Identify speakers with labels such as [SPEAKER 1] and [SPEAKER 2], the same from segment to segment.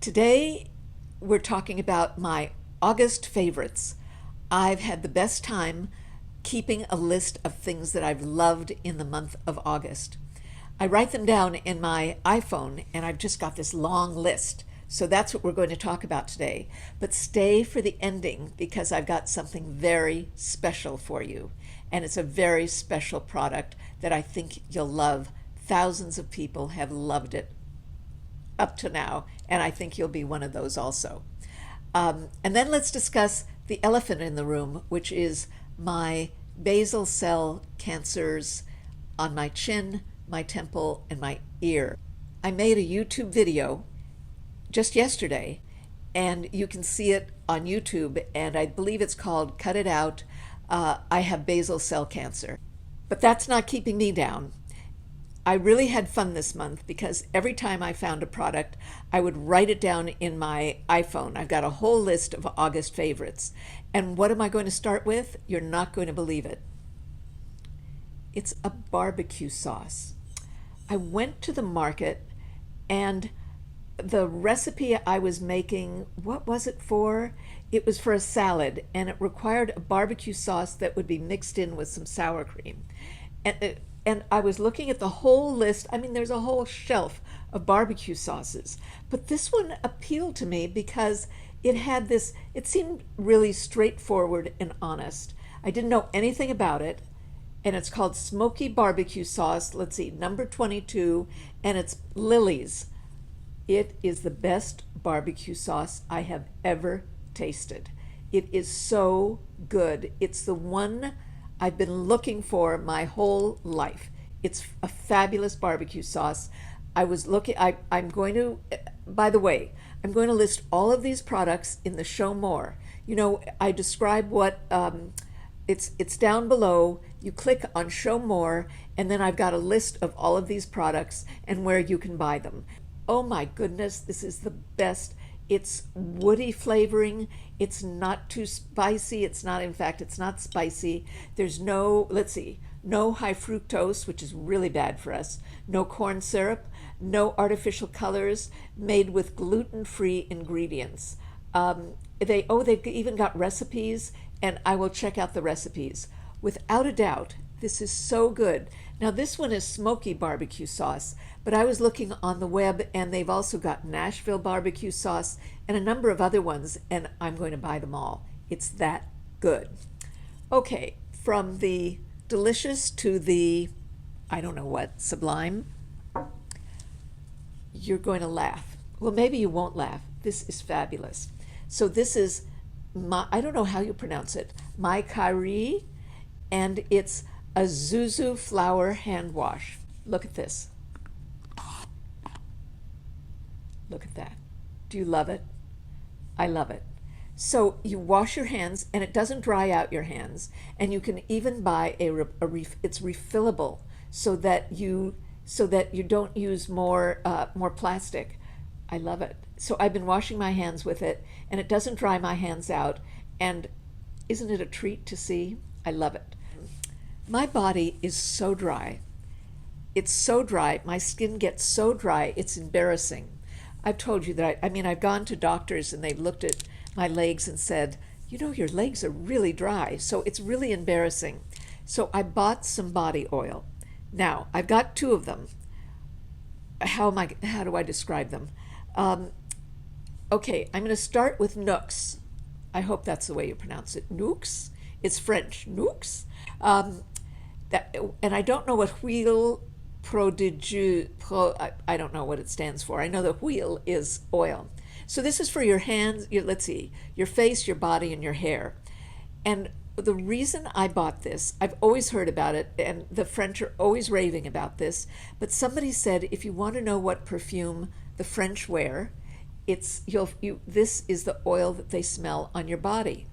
[SPEAKER 1] Today, we're talking about my August favorites. I've had the best time keeping a list of things that I've loved in the month of August. I write them down in my iPhone, and I've just got this long list. So that's what we're going to talk about today. But stay for the ending because I've got something very special for you. And it's a very special product that I think you'll love. Thousands of people have loved it up to now, and I think you'll be one of those also. And then let's discuss the elephant in the room, which is my basal cell cancers on my chin, my temple, and my ear. I made a YouTube video just yesterday, and you can see it on YouTube, and I believe it's called Cut It Out, I Have Basal Cell Cancer. But that's not keeping me down. I really had fun this month because every time I found a product, I would write it down in my iPhone. I've got a whole list of August favorites. And what am I going to start with? You're not going to believe it. It's a barbecue sauce. I went to the market, and the recipe I was making, what was it for? It was for a salad, and it required a barbecue sauce that would be mixed in with some sour cream. And I was looking at the whole list. I mean, there's a whole shelf of barbecue sauces. But this one appealed to me because it had this, it seemed really straightforward and honest. I didn't know anything about it. And it's called Smoky BBQ Sauce. Let's see, number 22, and it's Lily's. It is the best barbecue sauce I have ever tasted. It is so good. It's the one I've been looking for my whole life. It's a fabulous barbecue sauce. I'm going to, by the way, I'm going to list all of these products in the show more. You know, I describe what, it's down below. You click on show more, and then I've got a list of all of these products and where you can buy them. Oh my goodness, this is the best. It's woody flavoring. It's not too spicy. It's not spicy. There's no, let's see, no high fructose, which is really bad for us. No corn syrup, no artificial colors, made with gluten-free ingredients. They've even got recipes, and I will check out the recipes. Without a doubt, this is so good. Now this one is smoky barbecue sauce, but I was looking on the web, and they've also got Nashville barbecue sauce and a number of other ones, and I'm going to buy them all. It's that good. Okay, from the delicious to the, I don't know what, sublime, you're going to laugh. Well, maybe you won't laugh. This is fabulous. So this is, I don't know how you pronounce it, my curry, and it's a Zuzu flour hand wash. Look at this. Look at that. Do you love it? I love it. So you wash your hands, and it doesn't dry out your hands. And you can even buy it's refillable, so that you don't use more plastic. I love it. So I've been washing my hands with it, and it doesn't dry my hands out. And isn't it a treat to see? I love it. My body is so dry. It's so dry. My skin gets so dry, it's embarrassing. I've told you that, I've gone to doctors, and they've looked at my legs and said, you know, your legs are really dry. So it's really embarrassing. So I bought some body oil. Now, I've got two of them. How do I describe them? Okay, I'm going to start with Nooks. I hope that's the way you pronounce it. Nooks? It's French. Nooks? And I don't know what Huile Prodigieux, I don't know what it stands for. I know the wheel is oil. So this is for your hands, let's see, your face, your body, and your hair. And the reason I bought this, I've always heard about it, and the French are always raving about this, but somebody said if you want to know what perfume the French wear, this is the oil that they smell on your body.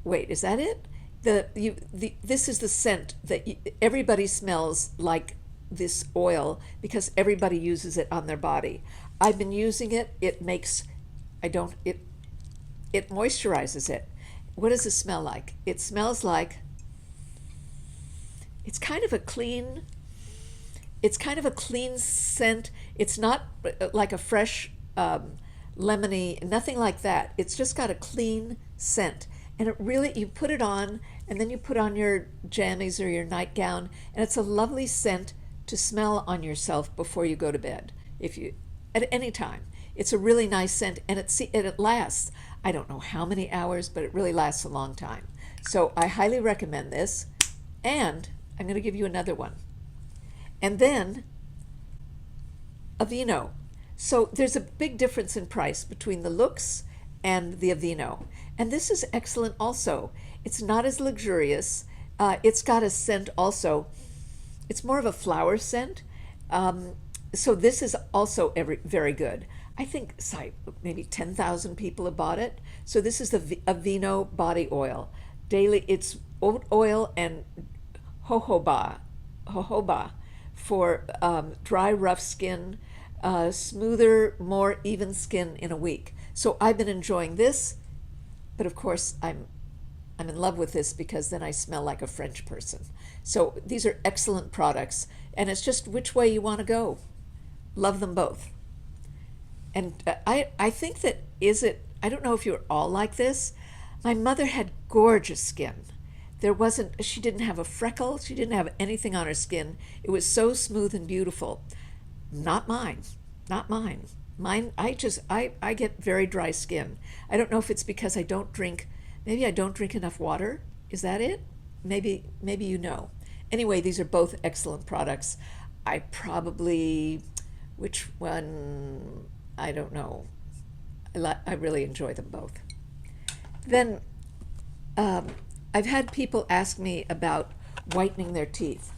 [SPEAKER 1] Wait, is that it? This is the scent that everybody smells like this oil because everybody uses it on their body. I've been using it. It moisturizes it. What does it smell like? It smells like, it's kind of a clean scent. It's not like a fresh lemony, nothing like that. It's just got a clean scent. And it really, you put it on, and then you put on your jammies or your nightgown, and it's a lovely scent to smell on yourself before you go to bed. If you, at any time, it's a really nice scent, and it lasts. I don't know how many hours, but it really lasts a long time. So I highly recommend this, and I'm going to give you another one. And then Aveeno. So there's a big difference in price between the Lux and the Aveeno. And this is excellent also. It's not as luxurious. It's got a scent also. It's more of a flower scent. So this is also very good. I think maybe 10,000 people have bought it. So this is the Aveeno body oil. Daily, it's oat oil and jojoba for dry, rough skin, smoother, more even skin in a week. So I've been enjoying this, but of course I'm in love with this because then I smell like a French person. So these are excellent products, and it's just which way you want to go. Love them both. And I think that I don't know if you're all like this. My mother had gorgeous skin. She didn't have a freckle. She didn't have anything on her skin. It was so smooth and beautiful. Not mine. Not mine. Mine, I get very dry skin. I don't know if it's because maybe I don't drink enough water. Is that it? Maybe you know. Anyway, these are both excellent products. Which one, I don't know. I really enjoy them both. Then I've had people ask me about whitening their teeth.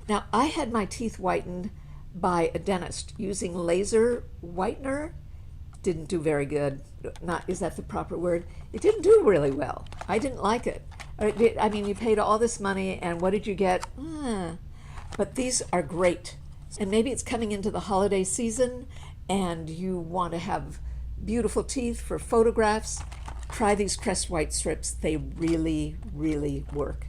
[SPEAKER 1] Now, I had my teeth whitened by a dentist using laser whitener. Didn't do very good. Is that the proper word? It didn't do really well. I didn't like it. I mean, you paid all this money, and what did you get? But these are great. And maybe it's coming into the holiday season, and you want to have beautiful teeth for photographs. Try these Crest white strips. They really, really work.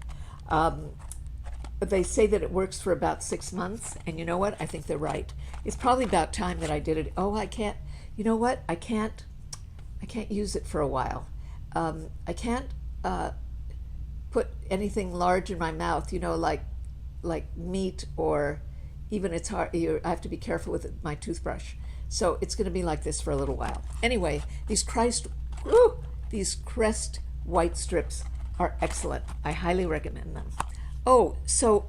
[SPEAKER 1] They say that it works for about 6 months, and you know what? I think they're right. It's probably about time that I did it. Oh, I can't. You know what? I can't use it for a while. I can't put anything large in my mouth. Like meat, or even it's hard. I have to be careful with my toothbrush. So it's going to be like this for a little while. Anyway, these Crest white strips are excellent. I highly recommend them. Oh, so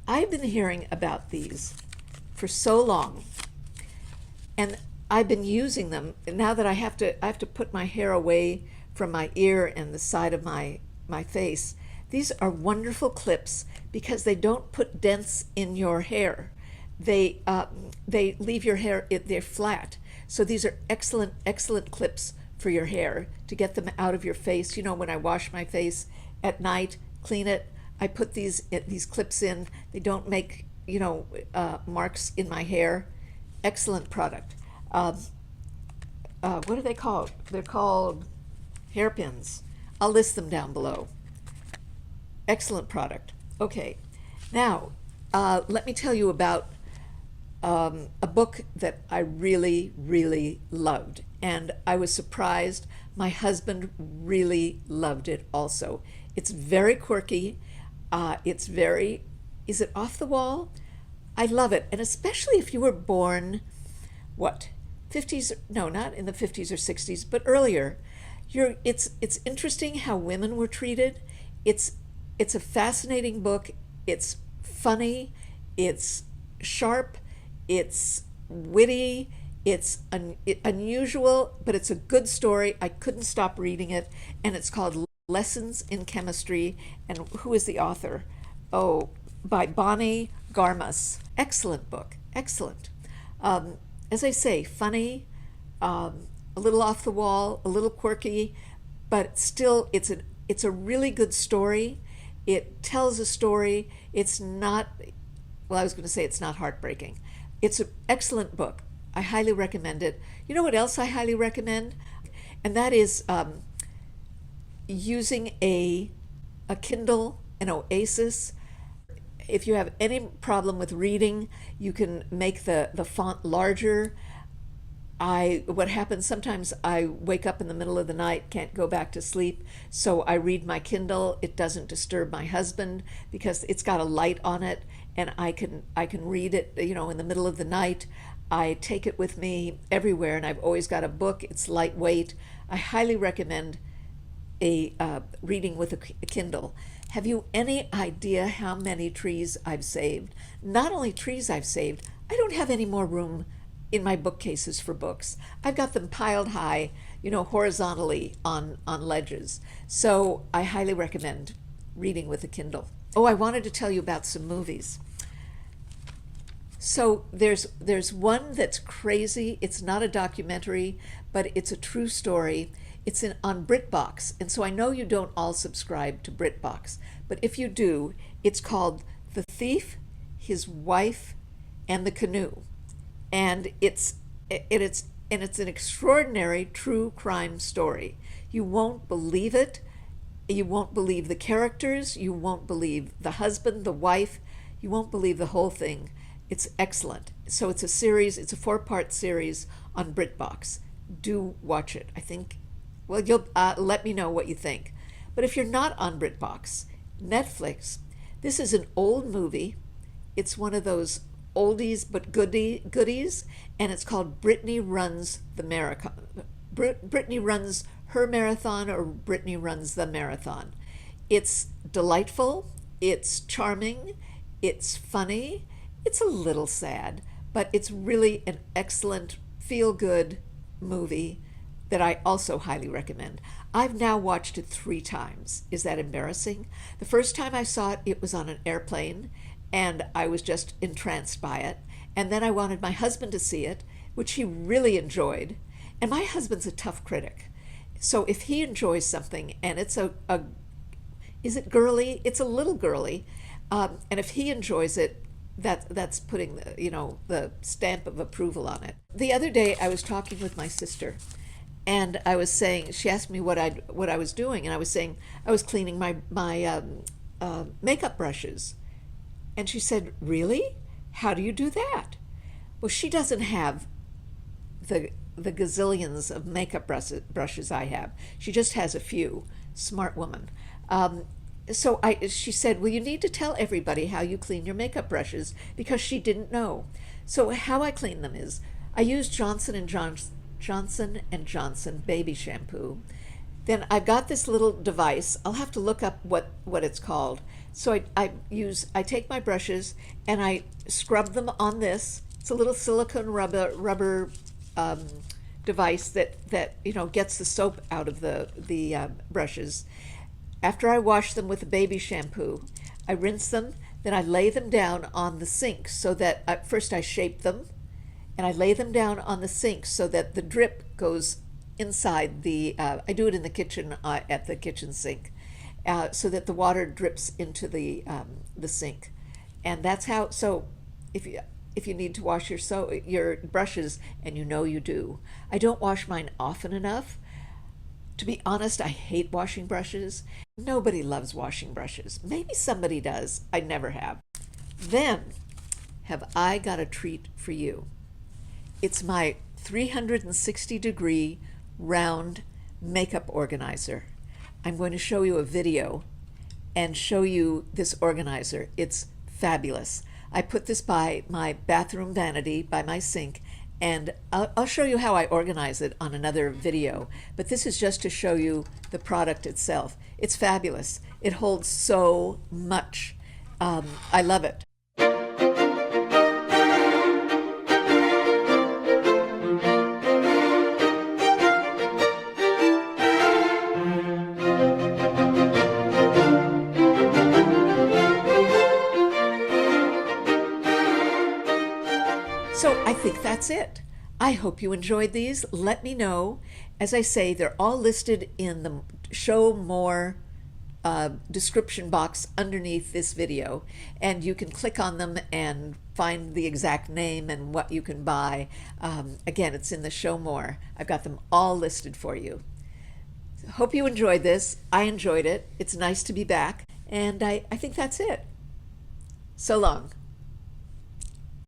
[SPEAKER 1] I've been hearing about these for so long, and I've been using them. And now that I have to put my hair away from my ear and the side of my face. These are wonderful clips because they don't put dents in your hair. They leave your hair, they're flat. So these are excellent clips for your hair to get them out of your face. When I wash my face at night, clean it, I put these clips in. They don't make marks in my hair. Excellent product. What are they called? They're called hairpins. I'll list them down below. Excellent product. Okay, now let me tell you about a book that I really, really loved, and I was surprised. My husband really loved it also. It's very quirky. Is it off the wall? I love it, and especially if you were born, 50s? No, not in the 50s or 60s, but earlier. It's interesting how women were treated. It's a fascinating book. It's funny. It's sharp. It's witty. It's unusual, but it's a good story. I couldn't stop reading it, and it's called Lessons in Chemistry. And who is the author? Oh, by Bonnie Garmus. Excellent book. Excellent. As I say, funny, a little off the wall, a little quirky, but still it's a really good story. It tells a story. It's not, I was going to say it's not heartbreaking. It's an excellent book. I highly recommend it. You know what else I highly recommend? And that is using a Kindle, an Oasis. If you have any problem with reading, you can make the font larger. what happens sometimes, I wake up in the middle of the night, can't go back to sleep, so I read my Kindle. It doesn't disturb my husband because it's got a light on it, and I can read it, in the middle of the night. I take it with me everywhere, and I've always got a book. It's lightweight. I highly recommend a reading with a Kindle. Have you any idea how many trees I've saved? Not only trees I've saved, I don't have any more room in my bookcases for books. I've got them piled high, horizontally on ledges. So I highly recommend reading with a Kindle. Oh, I wanted to tell you about some movies. So there's one that's crazy. It's not a documentary, but it's a true story. It's on BritBox, and so I know you don't all subscribe to BritBox, but if you do, it's called The Thief, His Wife, and the Canoe, and it's an extraordinary true crime story. You won't believe it. You won't believe the characters. You won't believe the husband, the wife. You won't believe the whole thing. It's excellent. So it's a series. It's a 4-part series on BritBox. Do watch it. I think. Well, you'll let me know what you think. But if you're not on BritBox, Netflix, this is an old movie. It's one of those oldies but goodies, and it's called Britney Runs the Marathon. Britney Runs Her Marathon, or Britney Runs the Marathon. It's delightful, it's charming, it's funny, it's a little sad, but it's really an excellent feel-good movie that I also highly recommend. I've now watched it 3 times. Is that embarrassing? The first time I saw it, it was on an airplane, and I was just entranced by it. And then I wanted my husband to see it, which he really enjoyed. And my husband's a tough critic. So if he enjoys something, and it's is it girly? It's a little girly. And if he enjoys it, that's putting the stamp of approval on it. The other day I was talking with my sister, and I was saying, she asked me what I was doing, and I was saying I was cleaning my makeup brushes. And she said, "Really? How do you do that?" Well, she doesn't have the gazillions of makeup brushes I have. She just has a few. Smart woman. She said, "Well, you need to tell everybody how you clean your makeup brushes," because she didn't know. So how I clean them is I use Johnson & Johnson baby shampoo. Then I've got this little device. I'll have to look up what it's called. So I take my brushes and I scrub them on this. It's a little silicone rubber device that gets the soap out of the brushes. After I wash them with the baby shampoo, I rinse them. Then I lay them down on the sink so that first I shape them, and I lay them down on the sink so that the drip goes inside the. I do it in the kitchen at the kitchen sink. So that the water drips into the sink, and that's how. So, if you need to wash your brushes, and you do, I don't wash mine often enough. To be honest, I hate washing brushes. Nobody loves washing brushes. Maybe somebody does. I never have. Then, have I got a treat for you? It's my 360-degree round makeup organizer. I'm going to show you a video and show you this organizer. It's fabulous. I put this by my bathroom vanity, by my sink, and I'll show you how I organize it on another video. But this is just to show you the product itself. It's fabulous. It holds so much. I love it. So I think that's it. I hope you enjoyed these. Let me know. As I say, they're all listed in the Show More description box underneath this video, and you can click on them and find the exact name and what you can buy. Again, it's in the Show More. I've got them all listed for you. Hope you enjoyed this. I enjoyed it. It's nice to be back, and I think that's it. So long.